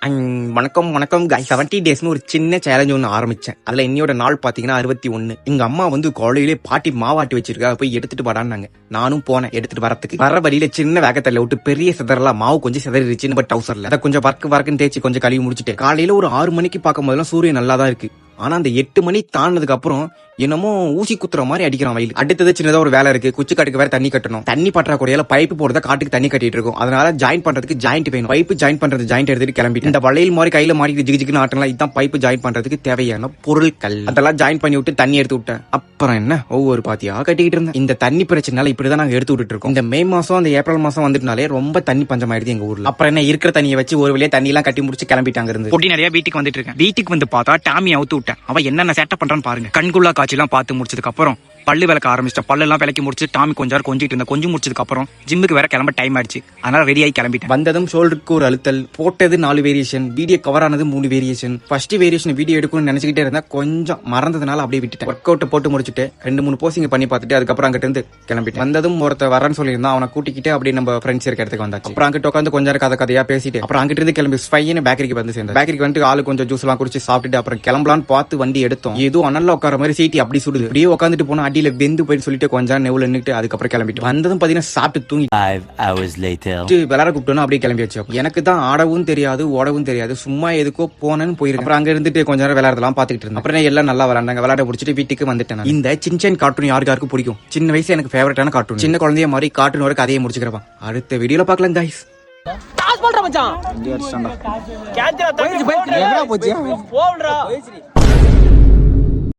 வணக்கம் வணக்கம் guys. 70 டேஸ்னு ஒரு சின்ன சேலஞ்ச் ஒன்று ஆரம்பிச்சேன். அதுல என்னையோட நாள் பாத்தீங்கன்னா 61. எங்க அம்மா வந்து காலையிலே பாட்டி மாவாட்டி வச்சிருக்கா, போய் எடுத்துட்டு வாடான்னாங்க. நானும் போனேன் எடுத்துட்டு வரத்துக்கு. வர வழியில சின்ன வேகத்துல விட்டு பெரிய சிதறலாம் மாவு கொஞ்சம் சிதறிடுச்சு பட் டவுசர்ல அதை கொஞ்சம் வர்க்குன்னு தேய்ச்சி கொஞ்சம் கழுவி முடிச்சுட்டு காலையில ஒரு 6 மணிக்கு பார்க்கும் போதெல்லாம் சூரியன் நல்லா தான் இருக்கு. ஆனா அந்த 8 மணி தாண்டதுக்கு அப்புறம் என்னமோ ஊசி குத்துற மாதிரி அடிக்கிறான் வெயில். அடுத்தது சின்னதா ஒரு வேலை இருக்கு, குச்சி காட்டுக்கு வேற தண்ணி கட்டணும். தண்ணி பற்றாக்குறையால பைப்பு போடுறத காட்டுக்கு தண்ணி கட்டிட்டு இருக்கும். அதனால ஜாயின் பண்றதுக்கு ஜாயிண்ட் வேணும். பைப்பு ஜாயின் பண்றது ஜாயிண்ட் எடுத்துட்டு கிளம்பிட்டு இந்த வளையல் மாதிரி கையில மாட்டிட்டு ஜிகிஜிக்கு ஆட்டலாம். இதுதான் பைப்பு ஜாயின் பண்றதுக்கு தேவையான பொருட்கள். அதெல்லாம் ஜாயின் பண்ணி விட்டு தண்ணி எடுத்து விட்டேன். அப்புறம் என்ன ஒவ்வொரு பாத்தியா கட்டிக்கிட்டு இருந்தேன். இந்த தண்ணி பிரச்சனால இப்படிதான் நாங்க எடுத்து விட்டுட்டு இருக்கோம். இந்த மே மாசம் அந்த ஏப்ரல் மாசம் வந்துட்டுனாலே ரொம்ப தண்ணி பஞ்சமாயிடுது எங்க ஊர்ல. அப்புறம் என்ன இருக்கிற தண்ணியை வச்சு ஒரு வழியா தண்ணி எல்லாம் கட்டி முடிச்சு கிளம்பிட்டாங்க. இருந்து பொட்டி நிறைய வீட்டுக்கு வந்துட்டு இருக்கேன். வீட்டுக்கு வந்து பார்த்தா டாமி அவுத்து விட்டேன். அவன் என்னென்ன சேட்டை பண்றான்னு பாருங்க. கண்குள்ளா காட்சி எல்லாம் பார்த்து முடிச்சதுக்கு அப்புறம் பல்லு விளக்க ஆரம்பிச்சிட்டேன். பல்லு எல்லாம் விளக்கி முடிச்சு டாமி கொஞ்சம் கொஞ்சிட்டு இருந்தேன். கொஞ்சம் முடிச்சதுக்கு அப்புறம் ஜிம்முக்கு வேற கிளம்ப டைம் ஆயிடுச்சு. அதனால ரெடி ஆகி கிளம்பிட்டேன். வந்ததும் ஷோல்டருக்கு ஒரு அழுத்தல், போட்டது 4 வேரியேஷன், வீடியோ கவர் ஆனது 3 வேரியேஷன். ஃபர்ஸ்ட் வேரியேஷன் வீடியோ எடுக்கணும்னு நினைச்சுக்கிட்டே இருந்தா கொஞ்சம் மறந்ததுனால அப்படியே விட்டுட்டேன். ஒர்க் அவுட் போட்டு முடிச்சுட்டு 2-3 போசிங் பண்ணி பார்த்துட்டு அதுக்கப்புறம் அங்கிட்ட இருந்து கிளம்பிட்டேன். வந்ததும் ஒருத்த வரேன்னு சொல்லியிருந்தான். அவனை கூட்டிக்கிட்டு அப்படியே நம்ம ஃப்ரெண்ட்ஸ் இருக்க இடத்துக்கு வந்தாச்சு. அப்புறம் அங்கிட்ட உட்காந்து கொஞ்சம் கதையா பேசிட்டு அப்புறம் அங்கிட்ட இருந்து கிளம்பி ஸ்பைன்னு பேக்கரிக்கு வந்து சேர்ந்தேன். பேக்கரிக்கு வந்து ஆளு கொஞ்சம் ஜூஸ் எல்லாம் குடிச்சு சாப்பிட்டுட்டு அப்புறம் கிளம்பலான்னு பார்த்து வண்டி எடுத்தோம். ஏதோ அனல்ல உட்கார மாதிரி சீட்டி அப்படி சுடுது. அப்படியே உட்காந்துட்டு போனா அடியில வெந்து போயிட்டு சொல்லிட்டு கொஞ்சம் நெவுல நின்னுட்டு அதுக்கப்புறம் கிளம்பிட்டு வந்ததும் பாத்தீங்கன்னா சாப்பிட்டு தூங்கி 5 hours later விளையாட கூப்பிட்டோம். அப்படியே கிளம்பியாச்சு. எனக்கு தான் ஆடவும் தெரியாது ஓடவும் தெரியாது. சும்மா எதுக்கோ போனேன்னு போயிருக்கேன். அப்புறம் அங்க இருந்துட்டு கொஞ்ச நேரம் விளையாடலாம் பாத்துக்கிட்டு இருந்தேன். அப்புறம் எல்லாம் நல்லா விளையாண்டாங்க. விளையாட முடிச்சுட்டு வீட்டுக்கு வந்துட்டேன். இந்த சின்சேன் கார்ட்டூன் யாருக்கும் பிடிக்கும். சின்ன வயசு எனக்கு ஃபேவரட்டான கார்ட்டூன். சின்ன குழந்தைய மாதிரி கார்ட்டூன் வர கதையை முடிச்சுக்கிறப்பா. அடுத்த வீடியோல பாக்கலாம் guys. போச்சு